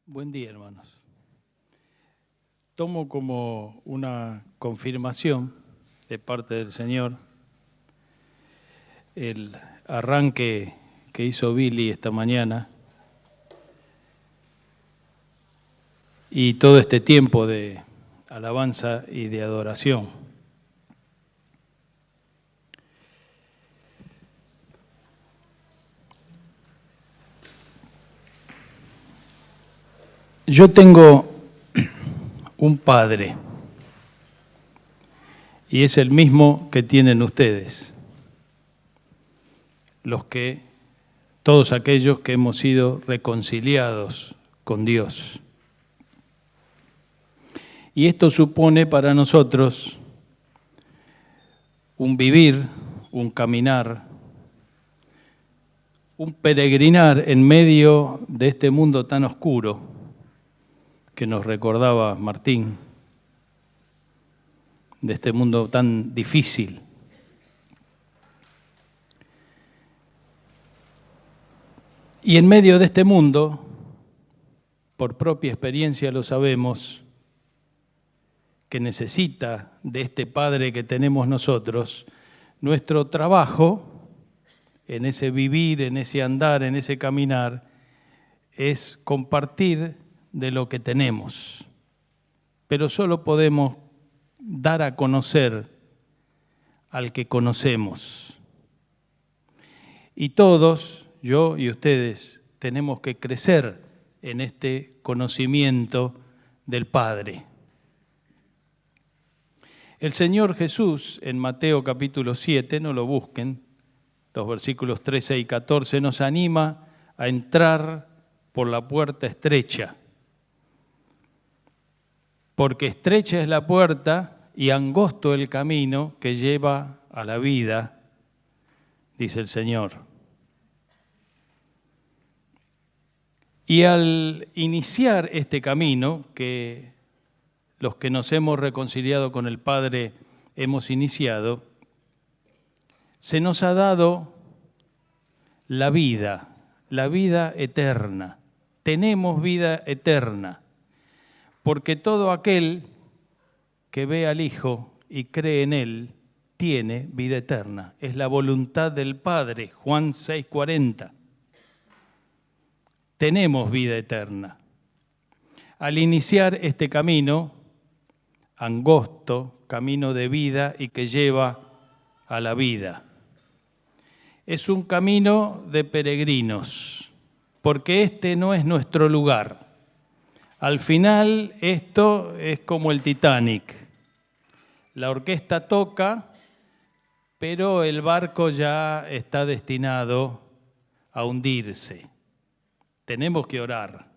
Buen día, hermanos. Tomo como una confirmación de parte del Señor el arranque que hizo Billy esta mañana y todo este tiempo de alabanza y de adoración. Yo tengo un padre y es el mismo que tienen ustedes, todos aquellos que hemos sido reconciliados con Dios. Y esto supone para nosotros un vivir, un caminar, un peregrinar en medio de este mundo tan oscuro que nos recordaba Martín, de este mundo tan difícil. Y en medio de este mundo, por propia experiencia lo sabemos, que necesita de este Padre que tenemos nosotros, nuestro trabajo en ese vivir, en ese andar, en ese caminar, es compartir de lo que tenemos. Pero solo podemos dar a conocer al que conocemos. Y todos, yo y ustedes, tenemos que crecer en este conocimiento del Padre. El Señor Jesús, en Mateo capítulo 7, no lo busquen, los versículos 13 y 14, nos anima a entrar por la puerta estrecha. Porque estrecha es la puerta y angosto el camino que lleva a la vida, dice el Señor. Y al iniciar este camino, que los que nos hemos reconciliado con el Padre hemos iniciado, se nos ha dado la vida eterna. Tenemos vida eterna, porque todo aquel que ve al Hijo y cree en Él tiene vida eterna. Es la voluntad del Padre, Juan 6:40. Tenemos vida eterna. Al iniciar este camino angosto, camino de vida y que lleva a la vida. Es un camino de peregrinos, porque este no es nuestro lugar. Al final esto es como el Titanic. La orquesta toca, pero el barco ya está destinado a hundirse. Tenemos que orar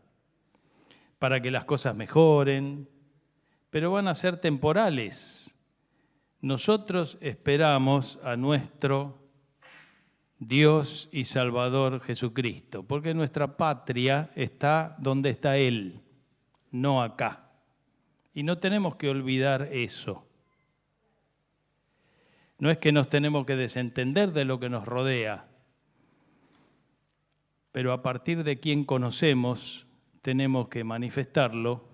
para que las cosas mejoren, pero van a ser temporales. Nosotros esperamos a nuestro Dios y Salvador Jesucristo, porque nuestra patria está donde está Él, no acá. Y no tenemos que olvidar eso. No es que nos tenemos que desentender de lo que nos rodea, pero a partir de quien conocemos tenemos que manifestarlo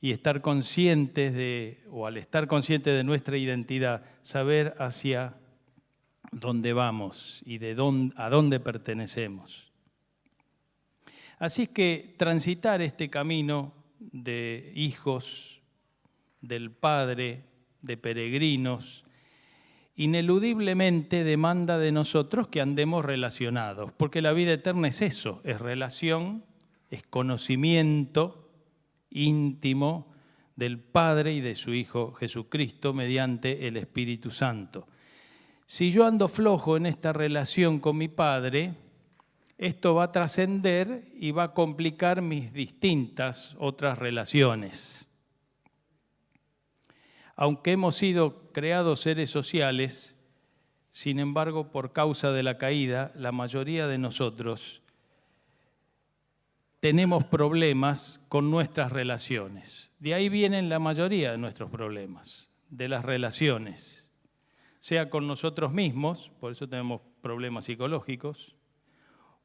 y estar conscientes al estar conscientes de nuestra identidad, saber hacia dónde vamos y a dónde pertenecemos. Así es que transitar este camino de hijos del Padre, de peregrinos, ineludiblemente demanda de nosotros que andemos relacionados, porque la vida eterna es eso, es relación, es conocimiento íntimo del Padre y de su Hijo Jesucristo mediante el Espíritu Santo. Si yo ando flojo en esta relación con mi Padre, esto va a trascender y va a complicar mis distintas otras relaciones. Aunque hemos sido creados seres sociales, sin embargo, por causa de la caída, la mayoría de nosotros tenemos problemas con nuestras relaciones. De ahí vienen la mayoría de nuestros problemas, de las relaciones, sea con nosotros mismos, por eso tenemos problemas psicológicos,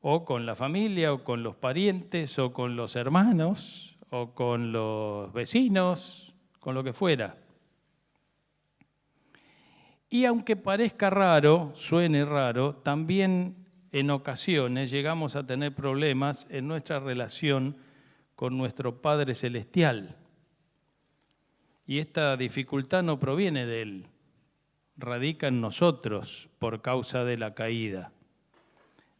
o con la familia, o con los parientes, o con los hermanos, o con los vecinos, con lo que fuera. Y aunque parezca raro, suene raro, también en ocasiones llegamos a tener problemas en nuestra relación con nuestro Padre Celestial. Y esta dificultad no proviene de Él, radica en nosotros por causa de la caída.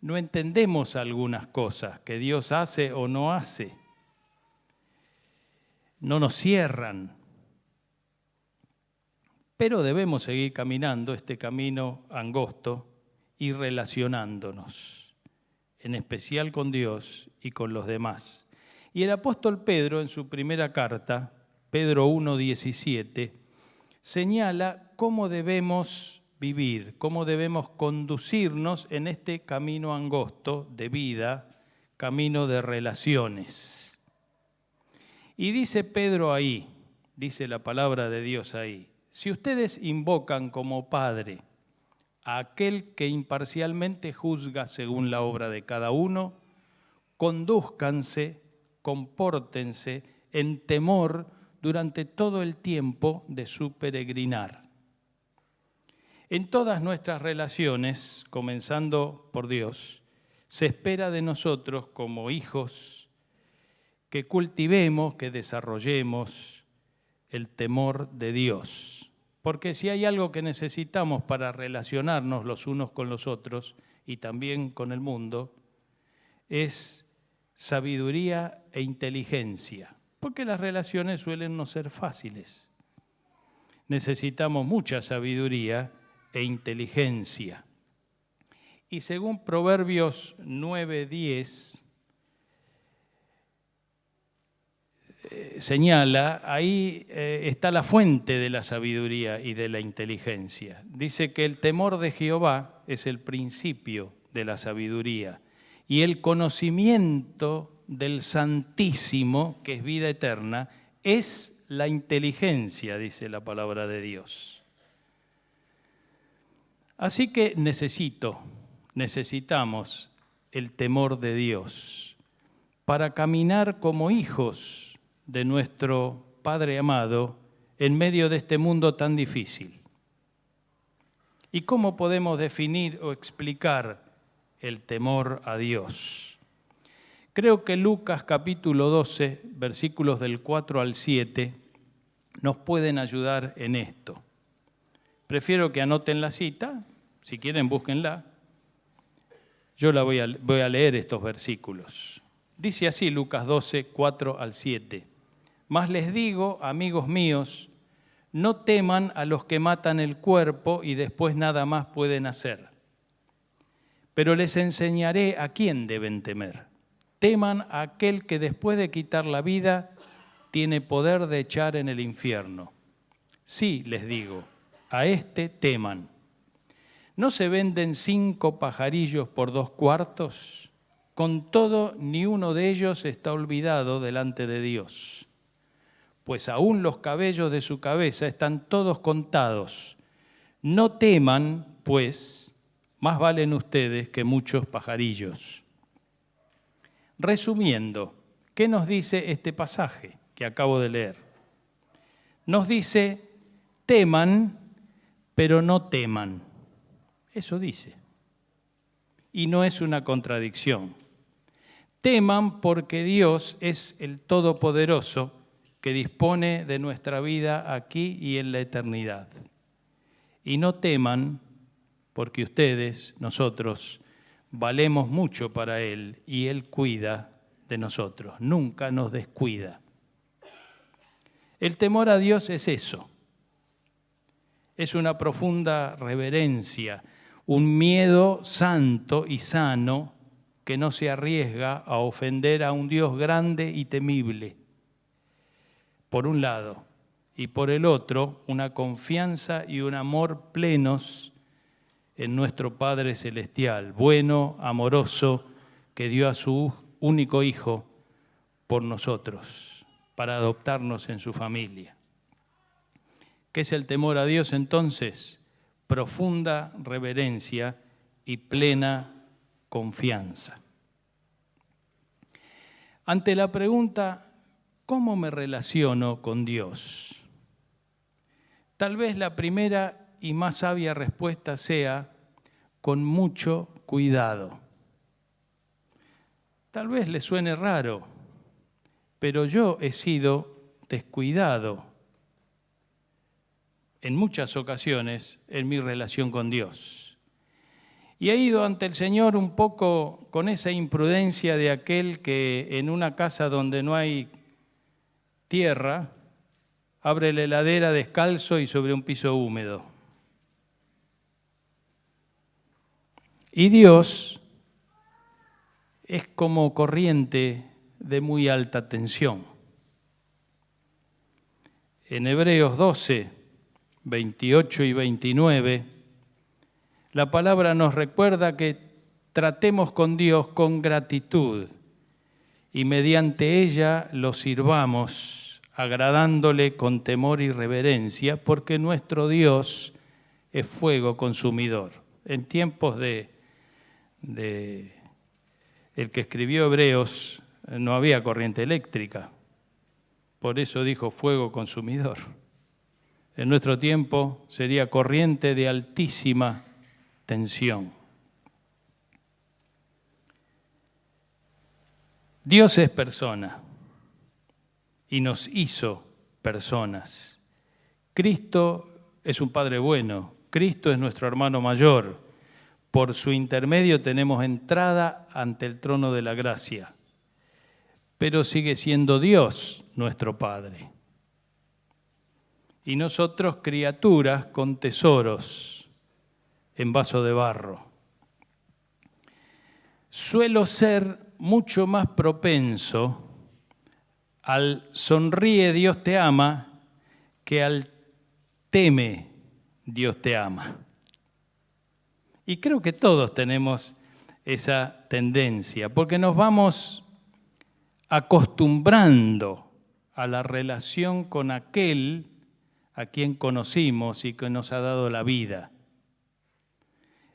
No entendemos algunas cosas que Dios hace o no hace. No nos cierran. Pero debemos seguir caminando este camino angosto y relacionándonos, en especial con Dios y con los demás. Y el apóstol Pedro, en su primera carta, Pedro 1:17, señala cómo debemos vivir, cómo debemos conducirnos en este camino angosto de vida, camino de relaciones. Y dice Pedro ahí, dice la palabra de Dios ahí, si ustedes invocan como Padre a aquel que imparcialmente juzga según la obra de cada uno, condúzcanse, compórtense en temor durante todo el tiempo de su peregrinar. En todas nuestras relaciones, comenzando por Dios, se espera de nosotros como hijos que cultivemos, que desarrollemos el temor de Dios. Porque si hay algo que necesitamos para relacionarnos los unos con los otros y también con el mundo, es sabiduría e inteligencia. Porque las relaciones suelen no ser fáciles. Necesitamos mucha sabiduría e inteligencia. Y según Proverbios 9:10, señala, ahí está la fuente de la sabiduría y de la inteligencia. Dice que el temor de Jehová es el principio de la sabiduría y el conocimiento del Santísimo, que es vida eterna, es la inteligencia, dice la palabra de Dios. Así que necesitamos el temor de Dios para caminar como hijos de nuestro Padre amado en medio de este mundo tan difícil. ¿Y cómo podemos definir o explicar el temor a Dios? Creo que Lucas capítulo 12, versículos del 4 al 7, nos pueden ayudar en esto. Prefiero que anoten la cita, si quieren búsquenla. Yo voy a leer estos versículos. Dice así Lucas 12, 4 al 7. Mas les digo, amigos míos, no teman a los que matan el cuerpo y después nada más pueden hacer. Pero les enseñaré a quién deben temer. Teman a aquel que después de quitar la vida tiene poder de echar en el infierno. Sí, les digo, a este teman. ¿No se venden 5 pajarillos por 2 cuartos? Con todo, ni uno de ellos está olvidado delante de Dios. Pues aún los cabellos de su cabeza están todos contados. No teman, pues, más valen ustedes que muchos pajarillos. Resumiendo, ¿qué nos dice este pasaje que acabo de leer? Nos dice, teman, pero no teman. Eso dice. Y no es una contradicción. Teman porque Dios es el Todopoderoso que dispone de nuestra vida aquí y en la eternidad. Y no teman porque ustedes, nosotros, valemos mucho para Él y Él cuida de nosotros, nunca nos descuida. El temor a Dios es eso, es una profunda reverencia, un miedo santo y sano que no se arriesga a ofender a un Dios grande y temible, por un lado, y por el otro, una confianza y un amor plenos en nuestro Padre Celestial, bueno, amoroso, que dio a su único Hijo por nosotros, para adoptarnos en su familia. ¿Qué es el temor a Dios entonces? Profunda reverencia y plena confianza. Ante la pregunta, ¿cómo me relaciono con Dios? Tal vez la primera y más sabia respuesta sea con mucho cuidado. Tal vez le suene raro, pero yo he sido descuidado en muchas ocasiones en mi relación con Dios. Y he ido ante el Señor un poco con esa imprudencia de aquel que en una casa donde no hay tierra, abre la heladera descalzo y sobre un piso húmedo. Y Dios es como corriente de muy alta tensión. En Hebreos 12, 28 y 29, la palabra nos recuerda que tratemos con Dios con gratitud y mediante ella lo sirvamos, agradándole con temor y reverencia, porque nuestro Dios es fuego consumidor. En tiempos de el que escribió Hebreos no había corriente eléctrica, por eso dijo fuego consumidor. En nuestro tiempo sería corriente de altísima tensión. Dios es persona y nos hizo personas. Cristo es un Padre bueno, Cristo es nuestro hermano mayor. Por su intermedio tenemos entrada ante el trono de la gracia, pero sigue siendo Dios nuestro Padre. Y nosotros criaturas con tesoros en vaso de barro. Suelo ser mucho más propenso al sonríe Dios te ama que al teme Dios te ama. Y creo que todos tenemos esa tendencia, porque nos vamos acostumbrando a la relación con aquel a quien conocimos y que nos ha dado la vida.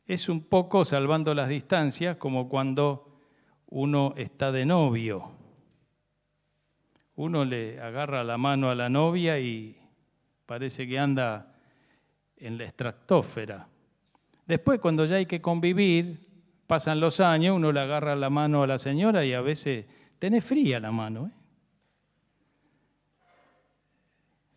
Es un poco, salvando las distancias, como cuando uno está de novio. Uno le agarra la mano a la novia y parece que anda en la estratosfera. Después, cuando ya hay que convivir, pasan los años, uno le agarra la mano a la señora y a veces tenés fría la mano.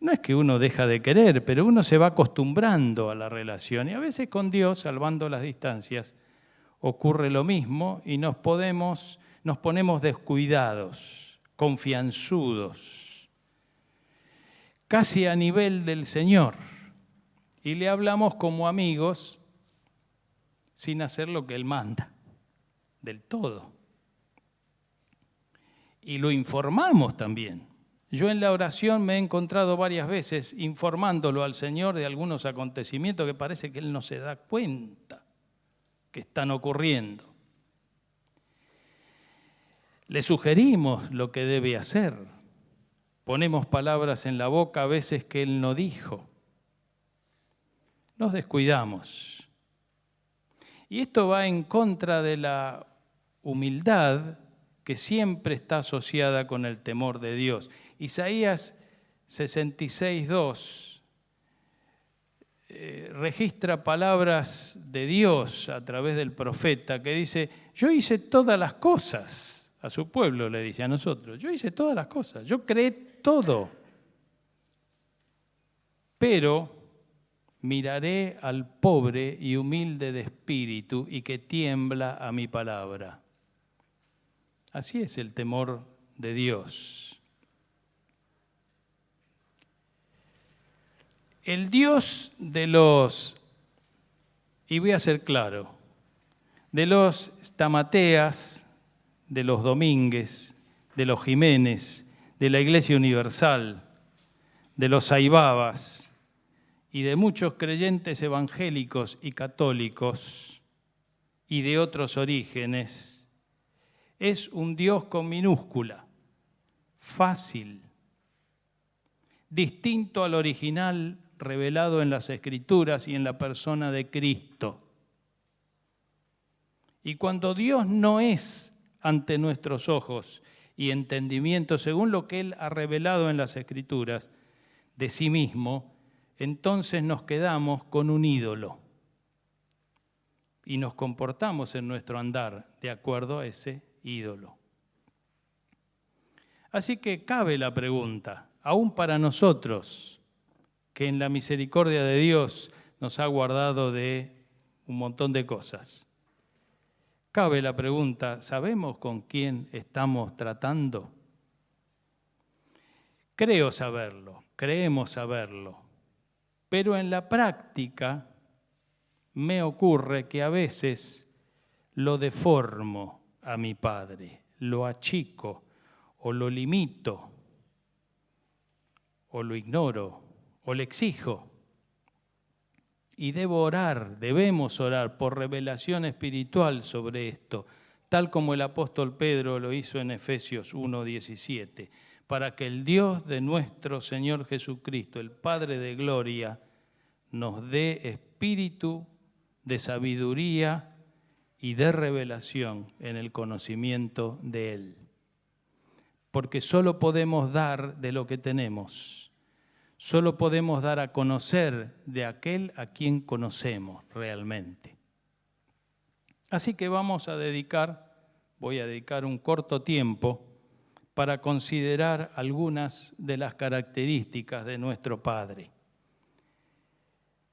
No es que uno deja de querer, pero uno se va acostumbrando a la relación. Y a veces con Dios, salvando las distancias, ocurre lo mismo y nos ponemos descuidados, confianzudos, casi a nivel del Señor. Y le hablamos como amigos sin hacer lo que Él manda, del todo. Y lo informamos también. Yo en la oración me he encontrado varias veces informándolo al Señor de algunos acontecimientos que parece que Él no se da cuenta que están ocurriendo. Le sugerimos lo que debe hacer. Ponemos palabras en la boca a veces que Él no dijo. Nos descuidamos. Y esto va en contra de la humildad que siempre está asociada con el temor de Dios. Isaías 66:2 registra palabras de Dios a través del profeta que dice, yo hice todas las cosas, a su pueblo le dice, a nosotros, yo hice todas las cosas, yo creé todo, pero miraré al pobre y humilde de espíritu y que tiembla a mi palabra. Así es el temor de Dios. El Dios de los, y voy a ser claro, de los Stamateas, de los Domínguez, de los Jiménez, de la Iglesia Universal, de los Saibabas y de muchos creyentes evangélicos y católicos y de otros orígenes, es un Dios con minúscula, fácil, distinto al original revelado en las Escrituras y en la persona de Cristo. Y cuando Dios no es ante nuestros ojos y entendimiento según lo que Él ha revelado en las Escrituras de sí mismo, entonces nos quedamos con un ídolo y nos comportamos en nuestro andar de acuerdo a ese ídolo. Así que cabe la pregunta, aún para nosotros, que en la misericordia de Dios nos ha guardado de un montón de cosas. Cabe la pregunta, ¿sabemos con quién estamos tratando? Creo saberlo, creemos saberlo, pero en la práctica me ocurre que a veces lo deformo a mi Padre, lo achico o lo limito o lo ignoro o le exijo. Y debemos orar por revelación espiritual sobre esto, tal como el apóstol Pedro lo hizo en Efesios 1:17, para que el Dios de nuestro Señor Jesucristo, el Padre de gloria, nos dé espíritu de sabiduría y de revelación en el conocimiento de Él. Porque solo podemos dar de lo que tenemos. Solo podemos dar a conocer de aquel a quien conocemos realmente. Así que voy a dedicar un corto tiempo para considerar algunas de las características de nuestro Padre.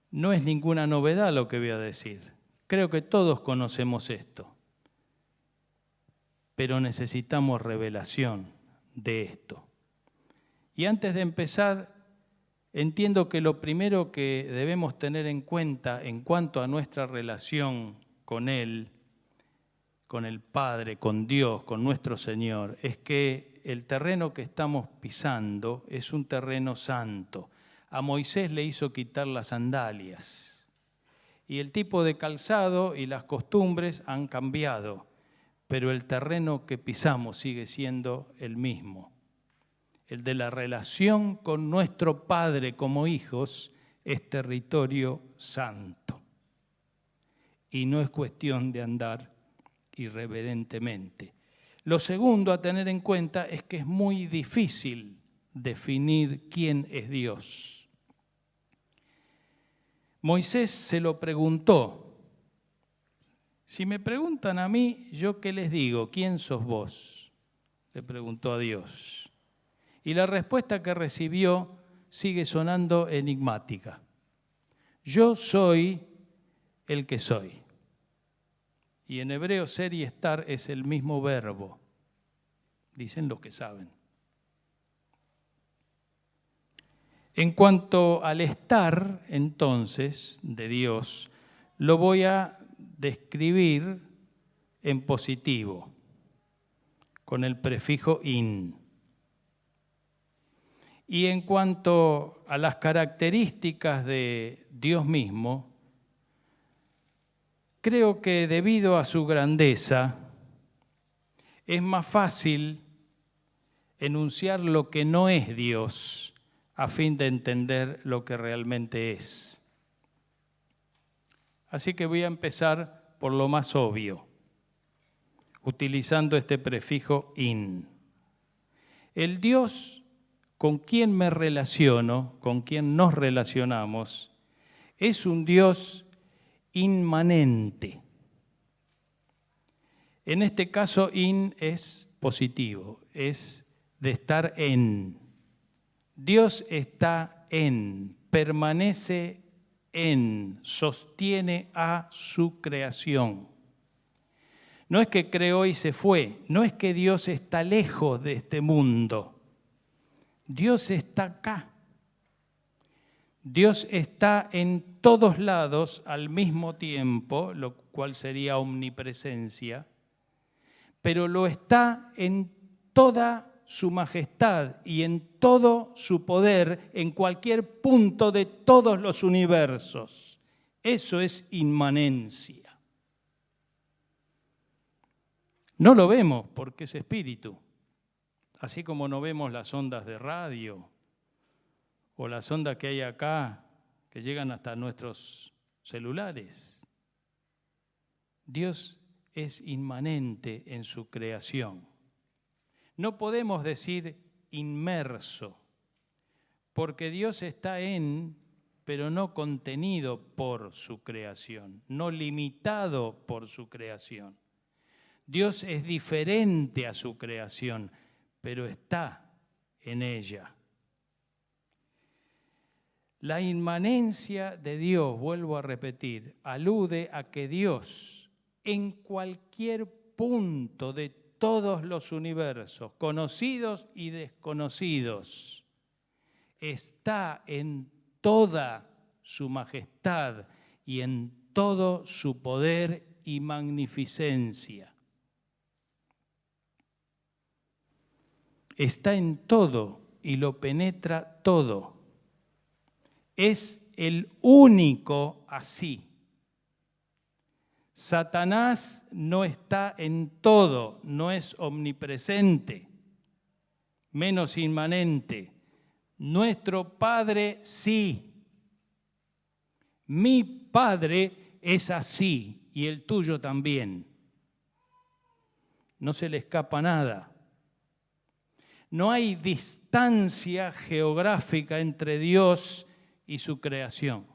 No es ninguna novedad lo que voy a decir. Creo que todos conocemos esto, pero necesitamos revelación de esto. Y antes de empezar, entiendo que lo primero que debemos tener en cuenta en cuanto a nuestra relación con Él, con el Padre, con Dios, con nuestro Señor, es que el terreno que estamos pisando es un terreno santo. A Moisés le hizo quitar las sandalias y el tipo de calzado y las costumbres han cambiado, pero el terreno que pisamos sigue siendo el mismo. El de la relación con nuestro Padre como hijos es territorio santo. Y no es cuestión de andar irreverentemente. Lo segundo a tener en cuenta es que es muy difícil definir quién es Dios. Moisés se lo preguntó. Si me preguntan a mí, ¿yo qué les digo? ¿Quién sos vos? Le preguntó a Dios. Y la respuesta que recibió sigue sonando enigmática. Yo soy el que soy. Y en hebreo ser y estar es el mismo verbo. Dicen los que saben. En cuanto al estar, entonces, de Dios, lo voy a describir en positivo, con el prefijo in. Y en cuanto a las características de Dios mismo, creo que debido a su grandeza es más fácil enunciar lo que no es Dios a fin de entender lo que realmente es. Así que voy a empezar por lo más obvio, utilizando este prefijo in. El Dios con quien me relaciono, con quien nos relacionamos, es un Dios inmanente. En este caso, in es positivo, es de estar en. Dios está en, permanece en, sostiene a su creación. No es que creó y se fue, no es que Dios está lejos de este mundo. Dios está acá. Dios está en todos lados al mismo tiempo, lo cual sería omnipresencia, pero lo está en toda su majestad y en todo su poder, en cualquier punto de todos los universos. Eso es inmanencia. No lo vemos porque es espíritu, así como no vemos las ondas de radio o las ondas que hay acá que llegan hasta nuestros celulares. Dios es inmanente en su creación. No podemos decir inmerso, porque Dios está en, pero no contenido por su creación, no limitado por su creación. Dios es diferente a su creación, pero está en ella. La inmanencia de Dios, vuelvo a repetir, alude a que Dios, en cualquier punto de todos los universos, conocidos y desconocidos, está en toda su majestad y en todo su poder y magnificencia. Está en todo y lo penetra todo. Es el único así. Satanás no está en todo, no es omnipresente, menos inmanente. Nuestro Padre sí. Mi Padre es así y el tuyo también. No se le escapa nada. No hay distancia geográfica entre Dios y su creación.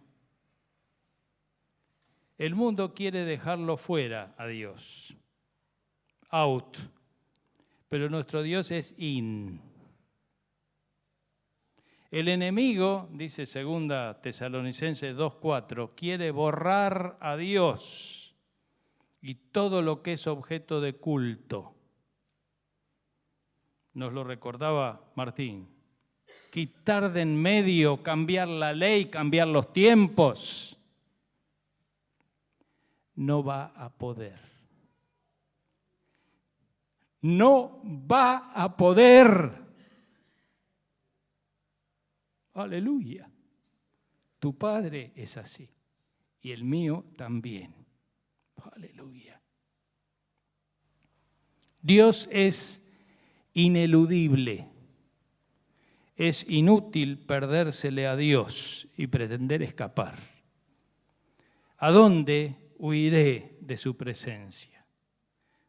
El mundo quiere dejarlo fuera a Dios. Out. Pero nuestro Dios es in. El enemigo, dice 2 Tesalonicenses 2:4, quiere borrar a Dios y todo lo que es objeto de culto. Nos lo recordaba Martín. Quitar de en medio, cambiar la ley, cambiar los tiempos. No va a poder. No va a poder. Aleluya. Tu Padre es así y el mío también. Aleluya. Dios es ineludible. Es inútil perdérsele a Dios y pretender escapar. ¿A dónde huiré de su presencia?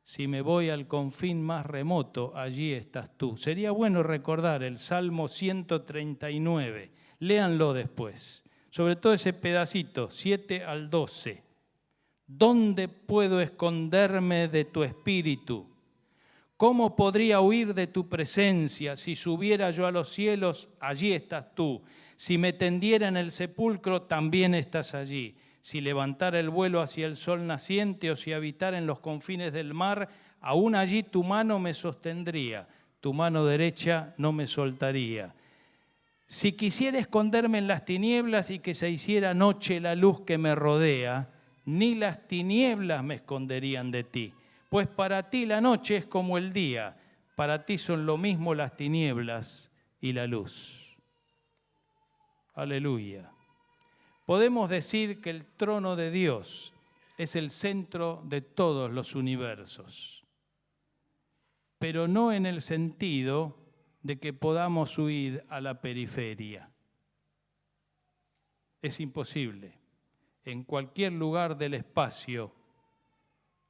Si me voy al confín más remoto, allí estás tú. Sería bueno recordar el Salmo 139. Léanlo después. Sobre todo ese pedacito, 7 al 12. ¿Dónde puedo esconderme de tu espíritu? ¿Cómo podría huir de tu presencia? Si subiera yo a los cielos, allí estás tú. Si me tendiera en el sepulcro, también estás allí. Si levantara el vuelo hacia el sol naciente o si habitara en los confines del mar, aún allí tu mano me sostendría, tu mano derecha no me soltaría. Si quisiera esconderme en las tinieblas y que se hiciera noche la luz que me rodea, ni las tinieblas me esconderían de ti. Pues para ti la noche es como el día, para ti son lo mismo las tinieblas y la luz. Aleluya. Podemos decir que el trono de Dios es el centro de todos los universos, pero no en el sentido de que podamos huir a la periferia. Es imposible. En cualquier lugar del espacio,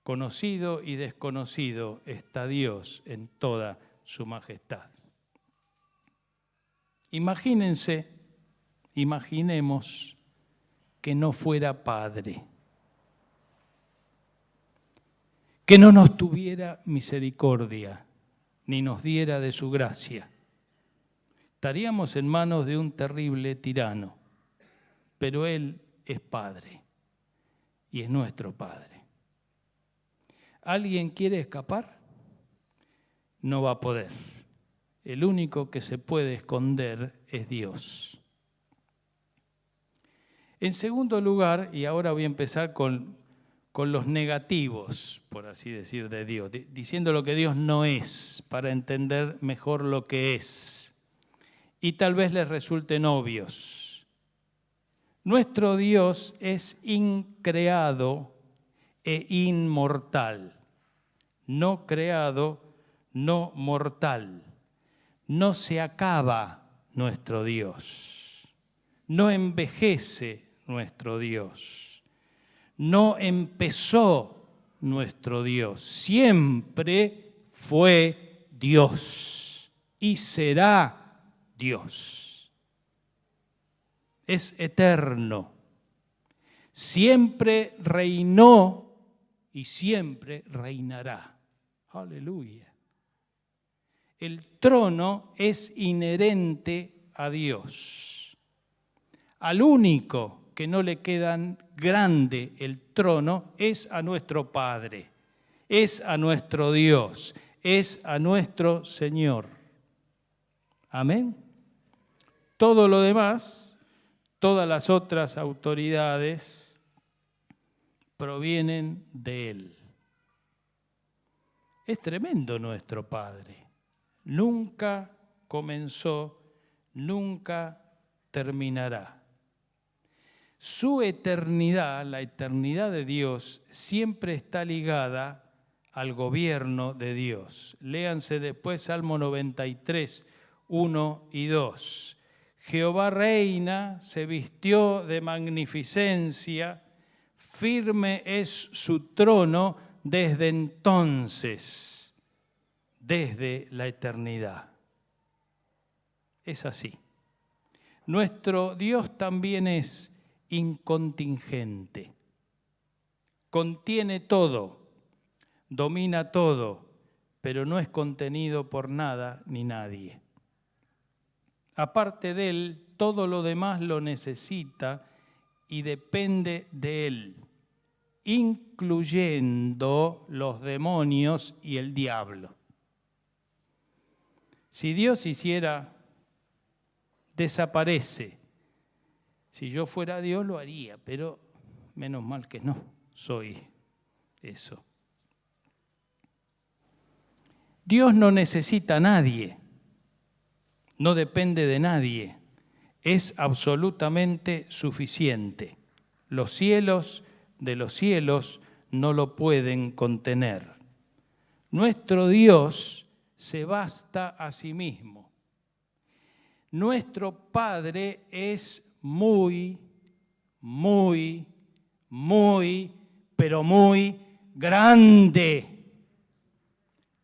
conocido y desconocido, está Dios en toda su majestad. Imaginemos que no fuera Padre, que no nos tuviera misericordia, ni nos diera de su gracia. Estaríamos en manos de un terrible tirano, pero Él es Padre y es nuestro Padre. ¿Alguien quiere escapar? No va a poder. El único que se puede esconder es Dios. En segundo lugar, y ahora voy a empezar con los negativos, por así decir, de Dios, diciendo lo que Dios no es, para entender mejor lo que es. Y tal vez les resulten obvios. Nuestro Dios es increado e inmortal. No creado, no mortal. No se acaba nuestro Dios. No envejece nuestro Dios. No empezó nuestro Dios. Siempre fue Dios y será Dios. Es eterno. Siempre reinó y siempre reinará. Aleluya. El trono es inherente a Dios. Al único que no le queda grande el trono es a nuestro Padre, es a nuestro Dios, es a nuestro Señor. Amén. Todo lo demás, todas las otras autoridades provienen de Él. Es tremendo nuestro Padre. Nunca comenzó, nunca terminará. Su eternidad, la eternidad de Dios, siempre está ligada al gobierno de Dios. Léanse después Salmo 93, 1 y 2. Jehová reina, se vistió de magnificencia, firme es su trono desde entonces, desde la eternidad. Es así. Nuestro Dios también es incontingente. Contiene todo, domina todo, pero no es contenido por nada ni nadie. Aparte de Él, todo lo demás lo necesita y depende de Él, incluyendo los demonios y el diablo. Si Dios hiciera, desaparece. Si yo fuera Dios lo haría, pero menos mal que no soy eso. Dios no necesita a nadie, no depende de nadie, es absolutamente suficiente. Los cielos de los cielos no lo pueden contener. Nuestro Dios se basta a sí mismo. Nuestro Padre es muy, pero muy grande,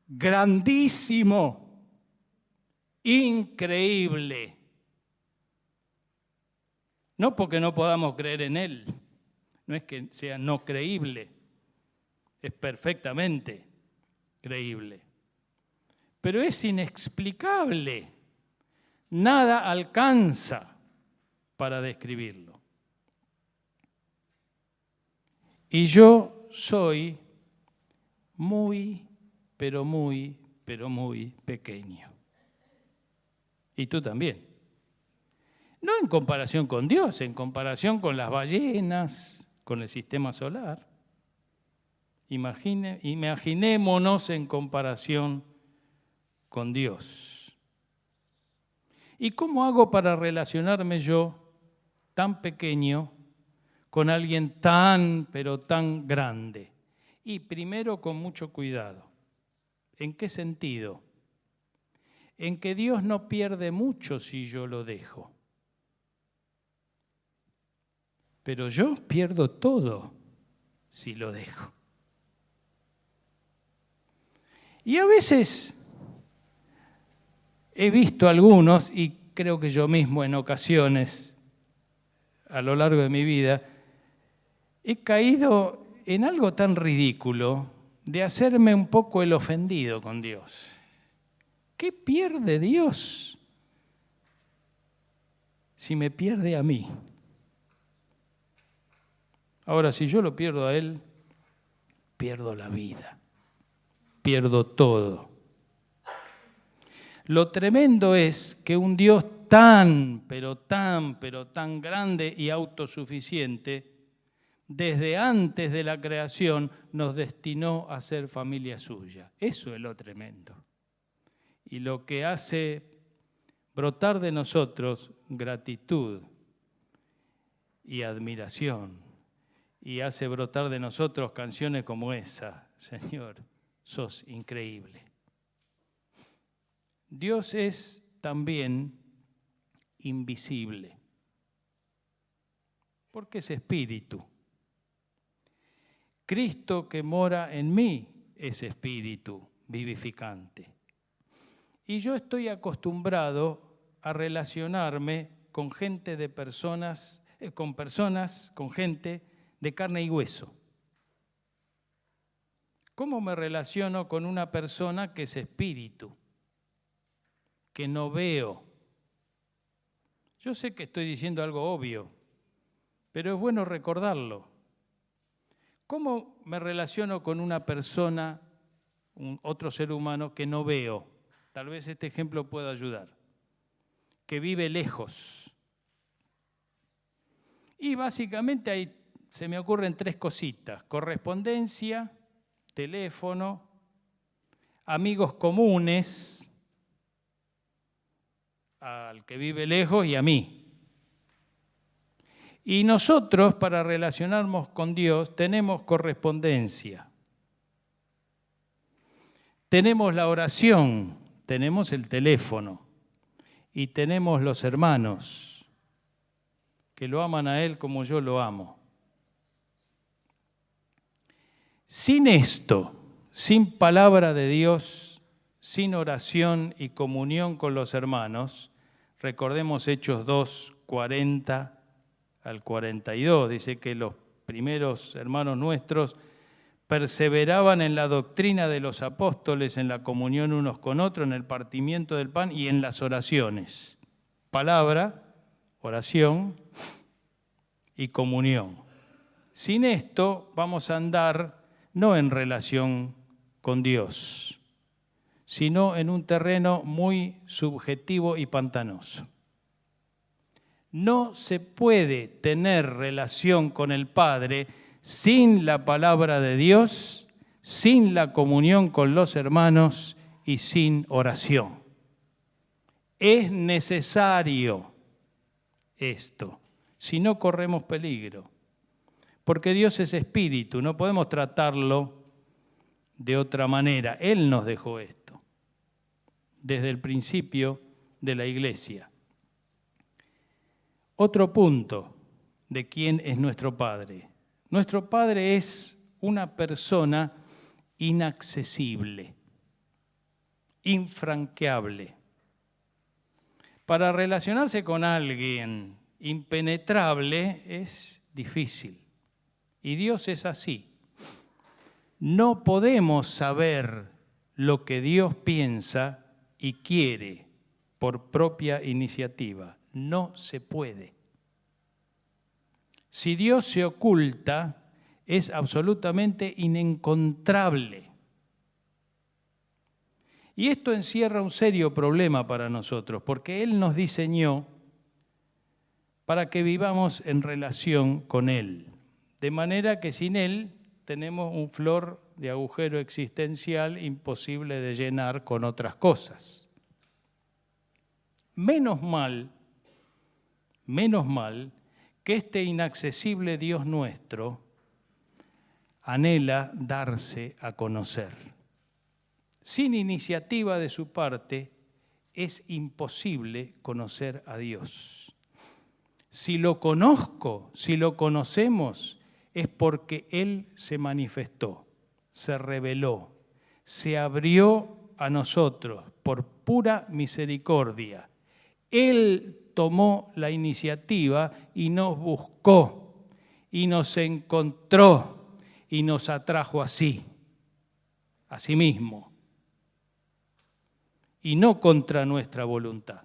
grandísimo, increíble. No porque no podamos creer en Él, no es que sea no creíble, es perfectamente creíble, pero es inexplicable, nada alcanza para describirlo. Y yo soy muy pequeño. Y tú también. No en comparación con Dios, en comparación con las ballenas, con el sistema solar. Imaginémonos en comparación con Dios. ¿Y cómo hago para relacionarme yo, tan pequeño, con alguien tan, pero tan grande? Y primero con mucho cuidado. ¿En qué sentido? En que Dios no pierde mucho si yo lo dejo. Pero yo pierdo todo si lo dejo. Y a veces he visto algunos, y creo que yo mismo en ocasiones, a lo largo de mi vida, he caído en algo tan ridículo de hacerme un poco el ofendido con Dios. ¿Qué pierde Dios si me pierde a mí? Ahora, si yo lo pierdo a Él, pierdo la vida, pierdo todo. Lo tremendo es que un Dios tan grande y autosuficiente, desde antes de la creación nos destinó a ser familia suya. Eso es lo tremendo. Y lo que hace brotar de nosotros gratitud y admiración. Y hace brotar de nosotros canciones como esa. Señor, sos increíble. Dios es también invisible, porque es espíritu. Cristo que mora en mí es espíritu vivificante. Y yo estoy acostumbrado a relacionarme con gente de personas, con gente de carne y hueso. ¿Cómo me relaciono con una persona que es espíritu, que no veo? Yo sé que estoy diciendo algo obvio, pero es bueno recordarlo. ¿Cómo me relaciono con una persona, otro ser humano que no veo? Tal vez este ejemplo pueda ayudar. Que vive lejos. Y básicamente ahí se me ocurren tres cositas: correspondencia, teléfono, amigos comunes, al que vive lejos y a mí. Y nosotros, para relacionarnos con Dios, tenemos correspondencia. Tenemos la oración, tenemos el teléfono y tenemos los hermanos que lo aman a Él como yo lo amo. Sin esto, sin palabra de Dios, sin oración y comunión con los hermanos, recordemos Hechos 2, 40 al 42, dice que los primeros hermanos nuestros perseveraban en la doctrina de los apóstoles, en la comunión unos con otros, en el partimiento del pan y en las oraciones. Palabra, oración y comunión. Sin esto vamos a andar no en relación con Dios, sino en un terreno muy subjetivo y pantanoso. No se puede tener relación con el Padre sin la palabra de Dios, sin la comunión con los hermanos y sin oración. Es necesario esto, si no corremos peligro, porque Dios es espíritu, no podemos tratarlo de otra manera. Él nos dejó esto desde el principio de la Iglesia. Otro punto de quién es nuestro Padre. Nuestro Padre es una persona inaccesible, infranqueable. Para relacionarse con alguien impenetrable es difícil. Y Dios es así. No podemos saber lo que Dios piensa y quiere por propia iniciativa. No se puede. Si Dios se oculta, es absolutamente inencontrable. Y esto encierra un serio problema para nosotros, porque Él nos diseñó para que vivamos en relación con Él. De manera que sin Él tenemos un flor de agujero existencial imposible de llenar con otras cosas. Menos mal que este inaccesible Dios nuestro anhela darse a conocer. Sin iniciativa de su parte es imposible conocer a Dios. Si lo conozco, si lo conocemos, es porque Él se manifestó, se reveló, se abrió a nosotros por pura misericordia. Él tomó la iniciativa y nos buscó y nos encontró y nos atrajo a sí mismo, y no contra nuestra voluntad.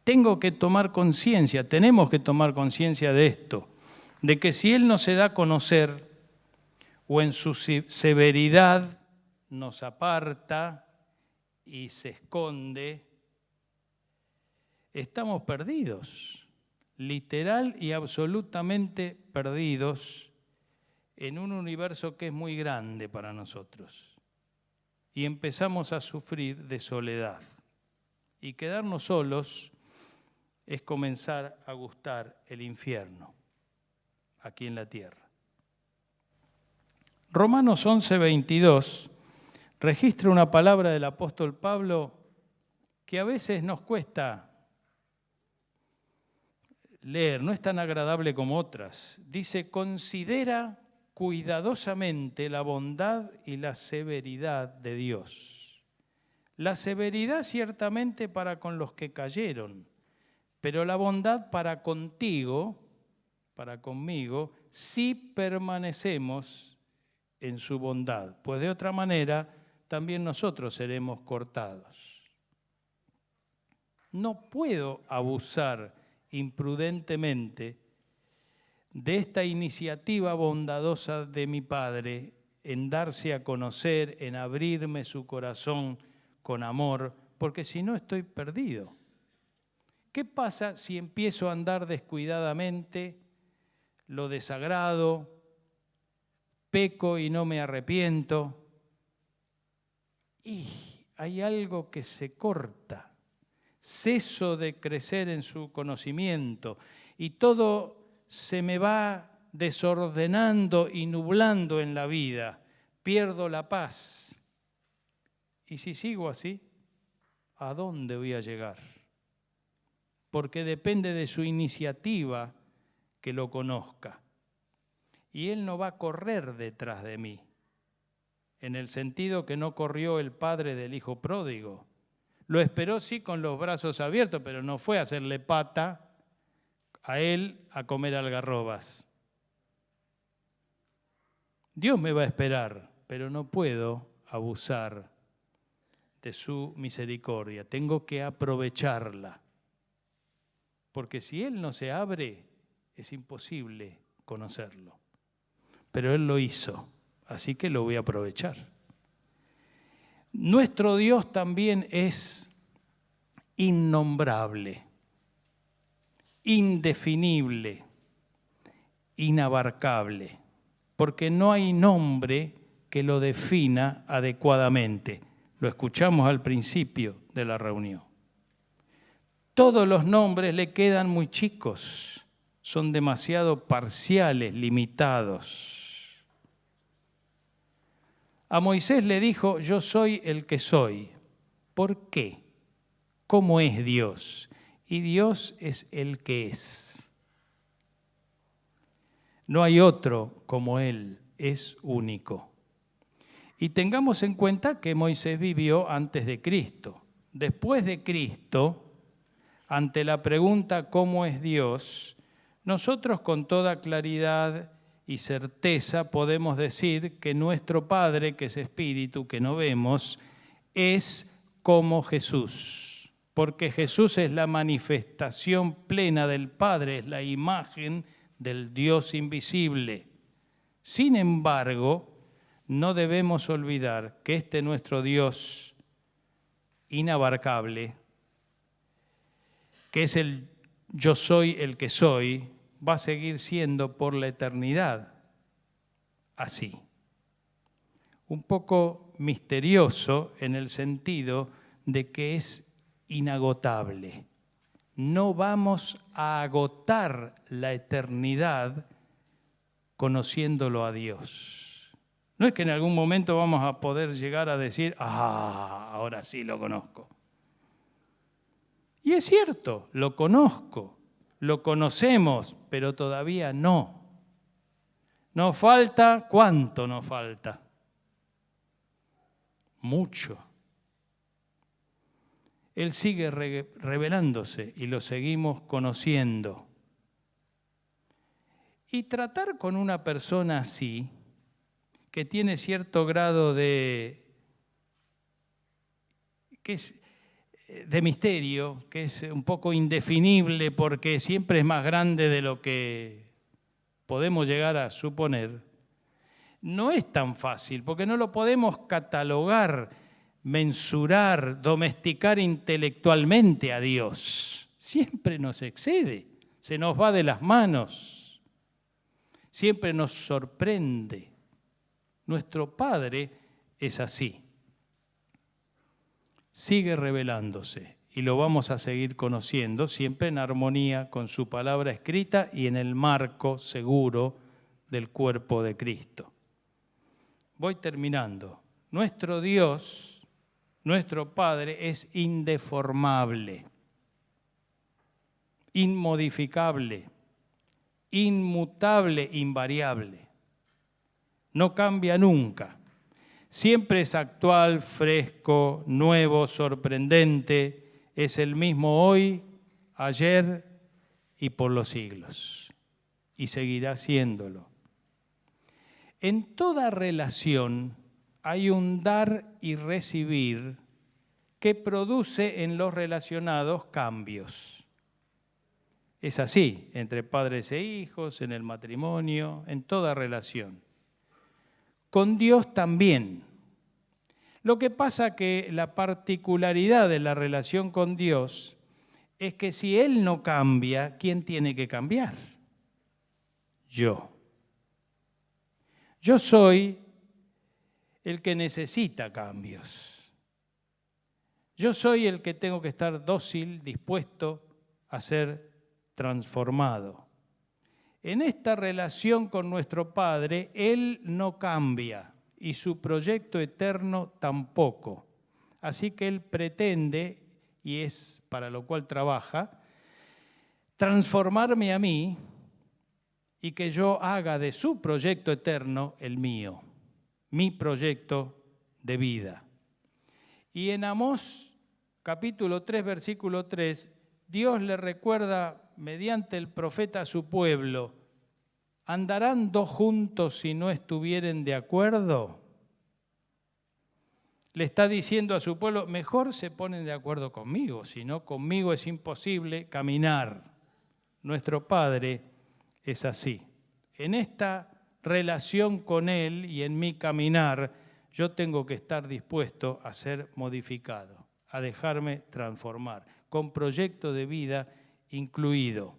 Tenemos que tomar conciencia de esto, de que si Él no se da a conocer o en su severidad nos aparta y se esconde, estamos perdidos, literal y absolutamente perdidos en un universo que es muy grande para nosotros. Y empezamos a sufrir de soledad. Y quedarnos solos es comenzar a gustar el infierno aquí en la tierra. Romanos 11:22 registra una palabra del apóstol Pablo que a veces nos cuesta leer, no es tan agradable como otras. Dice: considera cuidadosamente la bondad y la severidad de Dios. La severidad ciertamente para con los que cayeron, pero la bondad para contigo, para conmigo, si permanecemos en su bondad, pues de otra manera también nosotros seremos cortados. No puedo abusar imprudentemente de esta iniciativa bondadosa de mi Padre en darse a conocer, en abrirme su corazón con amor, porque si no estoy perdido. ¿Qué pasa si empiezo a andar descuidadamente, lo desagrado, peco y no me arrepiento? Y hay algo que se corta, ceso de crecer en su conocimiento y todo se me va desordenando y nublando en la vida, pierdo la paz. Y si sigo así, ¿a dónde voy a llegar? Porque depende de su iniciativa que lo conozca. Y Él no va a correr detrás de mí, en el sentido que no corrió el padre del hijo pródigo. Lo esperó sí con los brazos abiertos, pero no fue a hacerle pata a él a comer algarrobas. Dios me va a esperar, pero no puedo abusar de su misericordia. Tengo que aprovecharla. Porque si Él no se abre, es imposible conocerlo. Pero Él lo hizo, así que lo voy a aprovechar. Nuestro Dios también es innombrable, indefinible, inabarcable, porque no hay nombre que lo defina adecuadamente. Lo escuchamos al principio de la reunión. Todos los nombres le quedan muy chicos, son demasiado parciales, limitados. A Moisés le dijo, yo soy el que soy. ¿Por qué? ¿Cómo es Dios? Y Dios es el que es. No hay otro como Él, es único. Y tengamos en cuenta que Moisés vivió antes de Cristo. Después de Cristo, ante la pregunta ¿cómo es Dios?, nosotros con toda claridad y certeza podemos decir que nuestro Padre, que es Espíritu, que no vemos, es como Jesús. Porque Jesús es la manifestación plena del Padre, es la imagen del Dios invisible. Sin embargo, no debemos olvidar que este nuestro Dios inabarcable, que es el yo soy el que soy, va a seguir siendo por la eternidad así. Un poco misterioso en el sentido de que es inagotable. No vamos a agotar la eternidad conociéndolo a Dios. No es que en algún momento vamos a poder llegar a decir, ahora sí lo conozco. Y es cierto, lo conozco, lo conocemos, pero todavía no. Nos falta, ¿cuánto nos falta? Mucho. Él sigue revelándose y lo seguimos conociendo. Y tratar con una persona así, que tiene cierto grado de misterio, que es un poco indefinible porque siempre es más grande de lo que podemos llegar a suponer, no es tan fácil porque no lo podemos catalogar, mensurar, domesticar intelectualmente a Dios. Siempre nos excede, se nos va de las manos, siempre nos sorprende. Nuestro Padre es así. Sigue revelándose y lo vamos a seguir conociendo, siempre en armonía con su palabra escrita y en el marco seguro del cuerpo de Cristo. Voy terminando. Nuestro Dios, nuestro Padre, es indeformable, inmodificable, inmutable, invariable. no cambia nunca. Siempre es actual, fresco, nuevo, sorprendente. Es el mismo hoy, ayer y por los siglos. Y seguirá siéndolo. En toda relación hay un dar y recibir que produce en los relacionados cambios. Es así, entre padres e hijos, en el matrimonio, en toda relación. Con Dios también. Lo que pasa que la particularidad de la relación con Dios es que si Él no cambia, ¿quién tiene que cambiar? Yo. Yo soy el que necesita cambios. Yo soy el que tengo que estar dócil, dispuesto a ser transformado. En esta relación con nuestro Padre, Él no cambia y su proyecto eterno tampoco. Así que Él pretende, y es para lo cual trabaja, transformarme a mí y que yo haga de su proyecto eterno el mío, mi proyecto de vida. Y en Amós, capítulo 3, versículo 3, Dios le recuerda mediante el profeta a su pueblo: ¿andarán dos juntos si no estuvieren de acuerdo? Le está diciendo a su pueblo, mejor se ponen de acuerdo conmigo, si no conmigo es imposible caminar. Nuestro Padre es así. En esta relación con Él y en mi caminar, yo tengo que estar dispuesto a ser modificado, a dejarme transformar, con proyecto de vida incluido.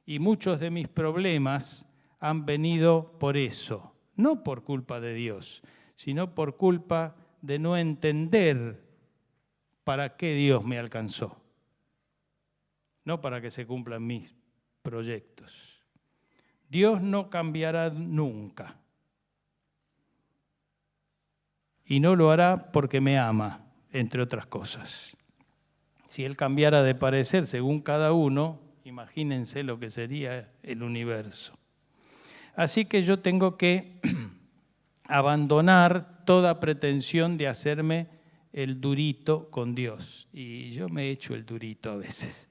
Y muchos de mis problemas han venido por eso, no por culpa de Dios, sino por culpa de no entender para qué Dios me alcanzó, no para que se cumplan mis proyectos. Dios no cambiará nunca y no lo hará porque me ama, entre otras cosas. Si Él cambiara de parecer según cada uno, imagínense lo que sería el universo. Así que yo tengo que abandonar toda pretensión de hacerme el durito con Dios. Y yo me he hecho el durito a veces.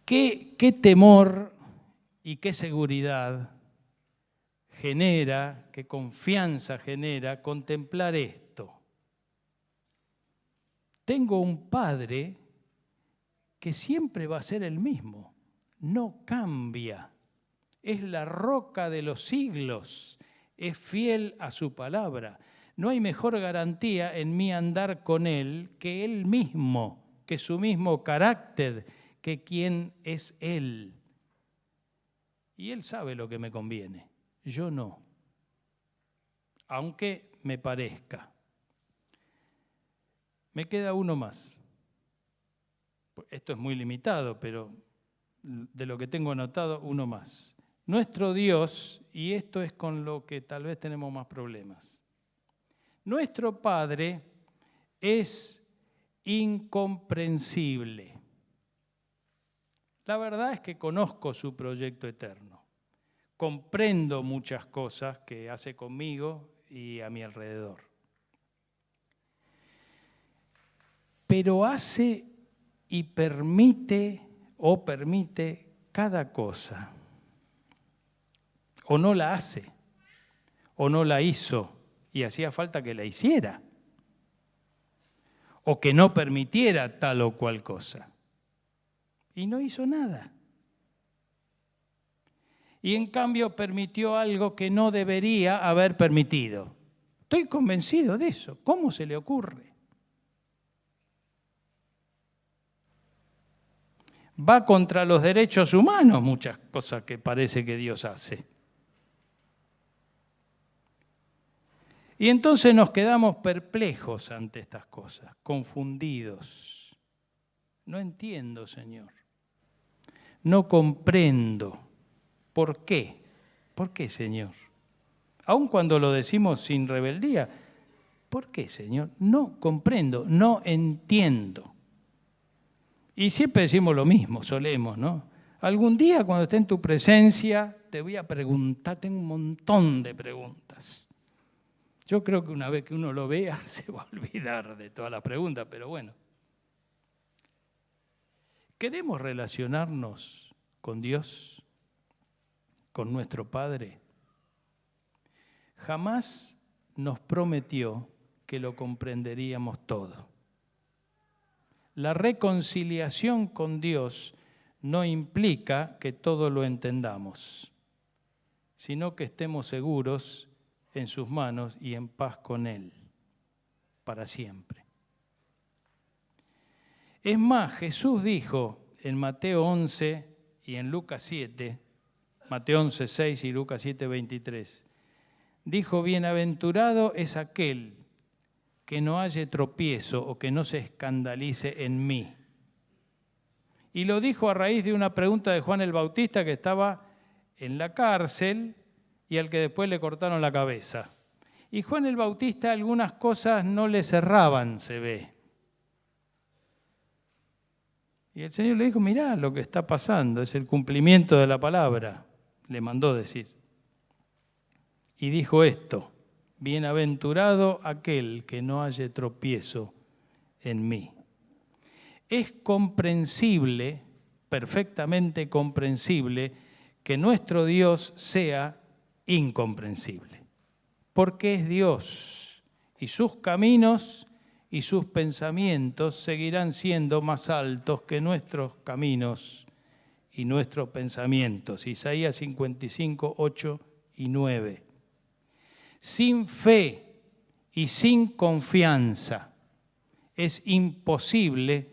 ¿Qué temor y qué seguridad genera, qué confianza genera contemplar esto? Tengo un Padre que siempre va a ser el mismo, no cambia. Es la roca de los siglos, es fiel a su palabra. No hay mejor garantía en mi andar con Él que Él mismo, que su mismo carácter, que quién es Él. Y Él sabe lo que me conviene, yo no, aunque me parezca. Me queda uno más. Esto es muy limitado, pero de lo que tengo anotado, uno más. Nuestro Dios, y esto es con lo que tal vez tenemos más problemas, nuestro Padre es incomprensible. La verdad es que conozco su proyecto eterno. Comprendo muchas cosas que hace conmigo y a mi alrededor. Pero hace y permite cada cosa. O no la hace, o no la hizo, y hacía falta que la hiciera. O que no permitiera tal o cual cosa. Y no hizo nada. Y en cambio permitió algo que no debería haber permitido. Estoy convencido de eso. ¿Cómo se le ocurre? Va contra los derechos humanos muchas cosas que parece que Dios hace. Y entonces nos quedamos perplejos ante estas cosas, confundidos. No entiendo, Señor. No comprendo. ¿Por qué? ¿Por qué, Señor? Aun cuando lo decimos sin rebeldía, ¿por qué, Señor? No comprendo, no entiendo. Y siempre decimos lo mismo, solemos, ¿no? Algún día cuando esté en tu presencia te voy a preguntar, tengo un montón de preguntas. Yo creo que una vez que uno lo vea se va a olvidar de todas las preguntas, pero bueno. ¿Queremos relacionarnos con Dios, con nuestro Padre? Jamás nos prometió que lo comprenderíamos todo. La reconciliación con Dios no implica que todo lo entendamos, sino que estemos seguros en sus manos y en paz con Él, para siempre. Es más, Jesús dijo en Mateo 11 y en Lucas 7, Mateo 11, 6 y Lucas 7, 23, dijo, bienaventurado es aquel que no halle tropiezo o que no se escandalice en mí. Y lo dijo a raíz de una pregunta de Juan el Bautista que estaba en la cárcel y al que después le cortaron la cabeza. Y Juan el Bautista algunas cosas no le cerraban, se ve. Y el Señor le dijo, mirá lo que está pasando, es el cumplimiento de la palabra, le mandó decir. Y dijo esto, bienaventurado aquel que no halle tropiezo en mí. Es comprensible, perfectamente comprensible, que nuestro Dios sea incomprensible, porque es Dios y sus caminos y sus pensamientos seguirán siendo más altos que nuestros caminos y nuestros pensamientos. Isaías 55, 8 y 9. Sin fe y sin confianza es imposible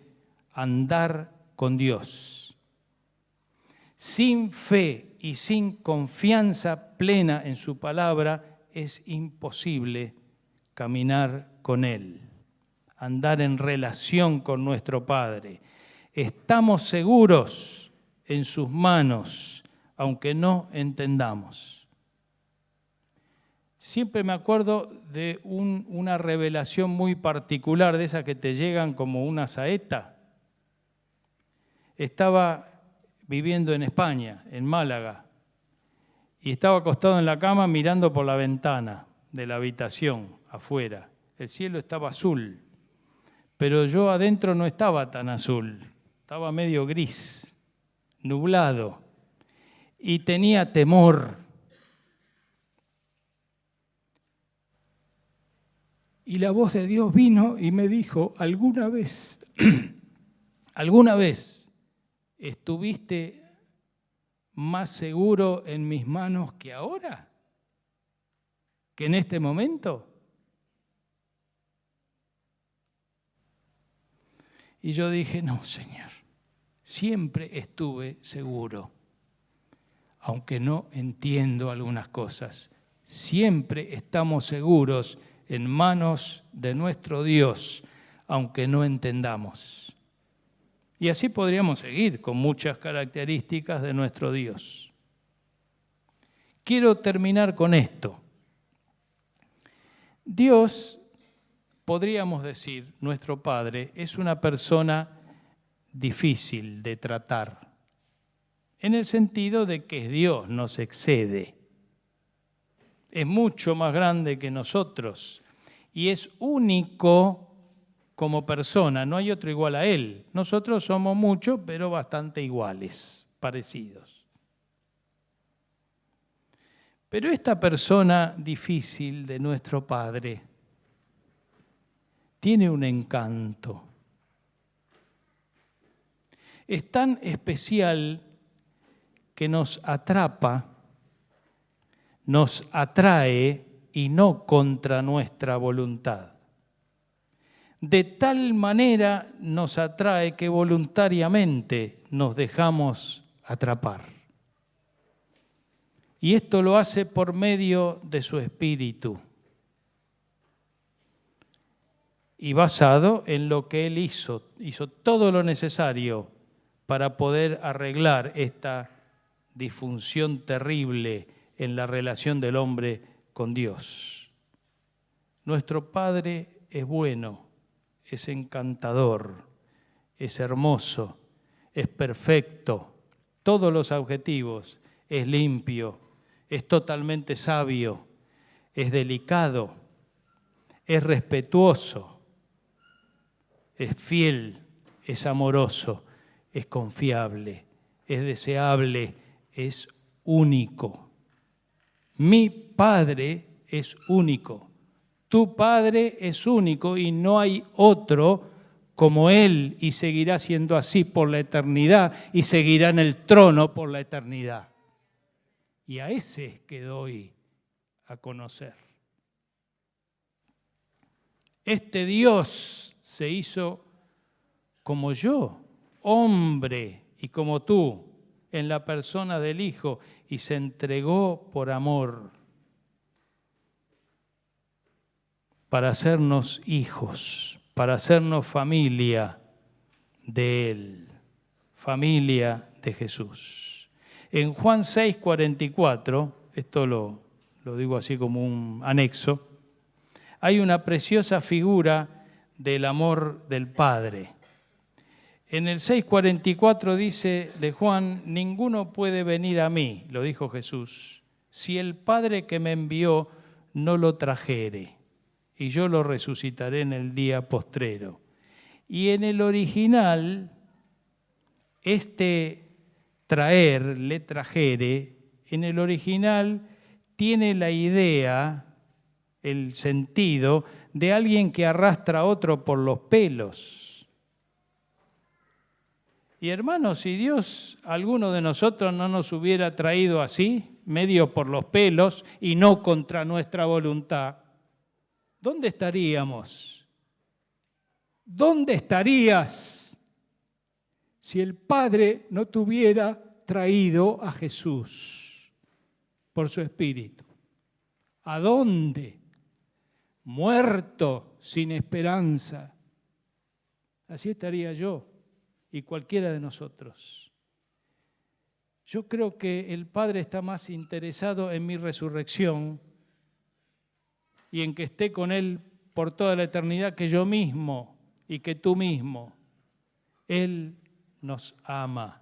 andar con Dios. Sin fe y sin confianza plena en su palabra es imposible caminar con Él, andar en relación con nuestro Padre. Estamos seguros en sus manos, aunque no entendamos. Siempre me acuerdo de una revelación muy particular, de esas que te llegan como una saeta. Estaba viviendo en España, en Málaga, y estaba acostado en la cama mirando por la ventana de la habitación afuera. El cielo estaba azul, pero yo adentro no estaba tan azul, estaba medio gris, nublado, y tenía temor. Y la voz de Dios vino y me dijo, ¿alguna vez estuviste más seguro en mis manos que ahora? ¿Que en este momento? Y yo dije, no, Señor, siempre estuve seguro, aunque no entiendo algunas cosas. Siempre estamos seguros en manos de nuestro Dios, aunque no entendamos. Y así podríamos seguir con muchas características de nuestro Dios. Quiero terminar con esto. Dios, podríamos decir, nuestro Padre, es una persona difícil de tratar, en el sentido de que es Dios, nos excede. Es mucho más grande que nosotros y es único como persona, no hay otro igual a Él. Nosotros somos muchos, pero bastante iguales, parecidos. Pero esta persona difícil de nuestro Padre tiene un encanto. Es tan especial que nos atrapa, nos atrae y no contra nuestra voluntad. De tal manera nos atrae que voluntariamente nos dejamos atrapar. Y esto lo hace por medio de su Espíritu y basado en lo que Él hizo. Hizo todo lo necesario para poder arreglar esta disfunción terrible en la relación del hombre con Dios. Nuestro Padre es bueno, es encantador, es hermoso, es perfecto, todos los adjetivos. Es limpio, es totalmente sabio, es delicado, es respetuoso, es fiel, es amoroso, es confiable, es deseable, es único. Mi Padre es único. Tu Padre es único y no hay otro como Él, y seguirá siendo así por la eternidad y seguirá en el trono por la eternidad. Y a ese es que doy a conocer. Este Dios se hizo como yo, hombre, y como tú, en la persona del Hijo, y se entregó por amor para hacernos hijos, para hacernos familia de Él, familia de Jesús. En Juan 6:44, esto lo digo así como un anexo, hay una preciosa figura del amor del Padre. En el 6:44 dice de Juan: ninguno puede venir a mí, lo dijo Jesús, si el Padre que me envió no lo trajere, y yo lo resucitaré en el día postrero. Y en el original, este traer, le trajere, en el original tiene la idea, el sentido de alguien que arrastra a otro por los pelos. Y hermanos, si Dios, alguno de nosotros no nos hubiera traído así, medio por los pelos y no contra nuestra voluntad, ¿dónde estaríamos? ¿Dónde estarías si el Padre no te hubiera traído a Jesús por su Espíritu? ¿A dónde? Muerto, sin esperanza. Así estaría yo y cualquiera de nosotros. Yo creo que el Padre está más interesado en mi resurrección y en que esté con Él por toda la eternidad que yo mismo y que tú mismo. Él nos ama.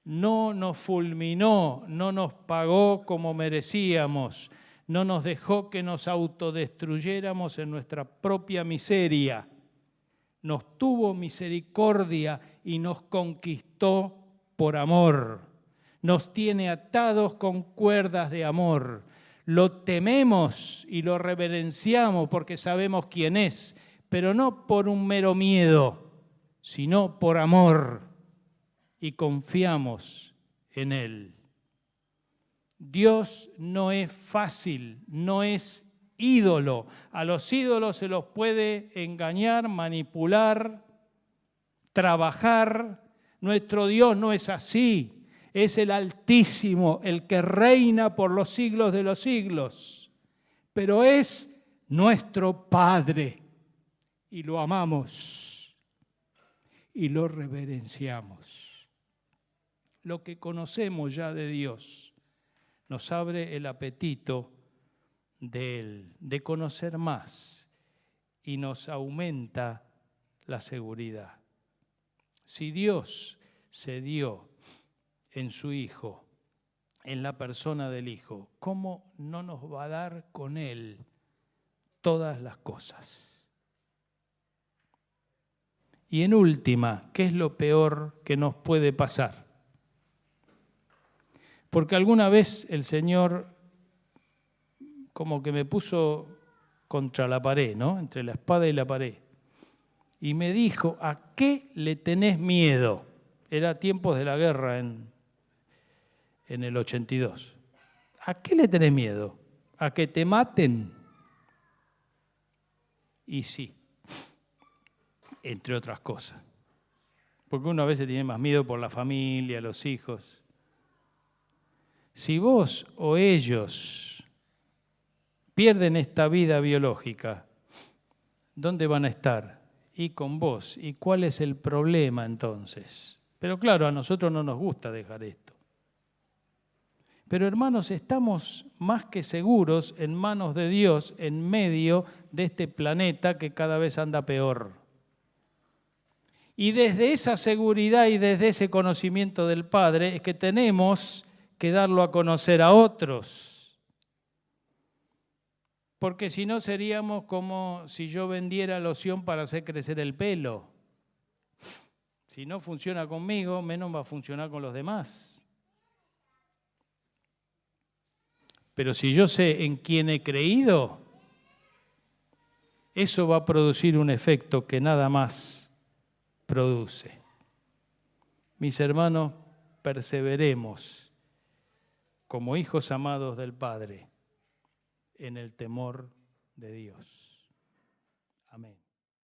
No nos fulminó, no nos pagó como merecíamos, no nos dejó que nos autodestruyéramos en nuestra propia miseria. Nos tuvo misericordia y nos conquistó por amor. Nos tiene atados con cuerdas de amor. Lo tememos y lo reverenciamos porque sabemos quién es, pero no por un mero miedo, sino por amor, y confiamos en Él. Dios no es fácil, no es ídolo. A los ídolos se los puede engañar, manipular, trabajar. Nuestro Dios no es así. Es el Altísimo, el que reina por los siglos de los siglos. Pero es nuestro Padre y lo amamos y lo reverenciamos. Lo que conocemos ya de Dios nos abre el apetito de Él, de conocer más, y nos aumenta la seguridad. Si Dios se dio en su Hijo, en la persona del Hijo, ¿cómo no nos va a dar con Él todas las cosas? Y en última, ¿qué es lo peor que nos puede pasar? Porque alguna vez el Señor como que me puso contra la pared, ¿no? Entre la espada y la pared. Y me dijo: ¿a qué le tenés miedo? Era tiempos de la guerra en el 82. ¿A qué le tenés miedo? ¿A que te maten? Y sí, entre otras cosas. Porque uno a veces tiene más miedo por la familia, los hijos. Si vos o ellos pierden esta vida biológica, ¿dónde van a estar? Y con vos. ¿Y cuál es el problema entonces? Pero claro, a nosotros no nos gusta dejar esto. Pero hermanos, estamos más que seguros en manos de Dios en medio de este planeta que cada vez anda peor. Y desde esa seguridad y desde ese conocimiento del Padre es que tenemos que darlo a conocer a otros. Porque si no seríamos como si yo vendiera loción para hacer crecer el pelo. Si no funciona conmigo, menos va a funcionar con los demás. Pero si yo sé en quién he creído, eso va a producir un efecto que nada más produce. Mis hermanos, perseveremos como hijos amados del Padre en el temor de Dios. Amén.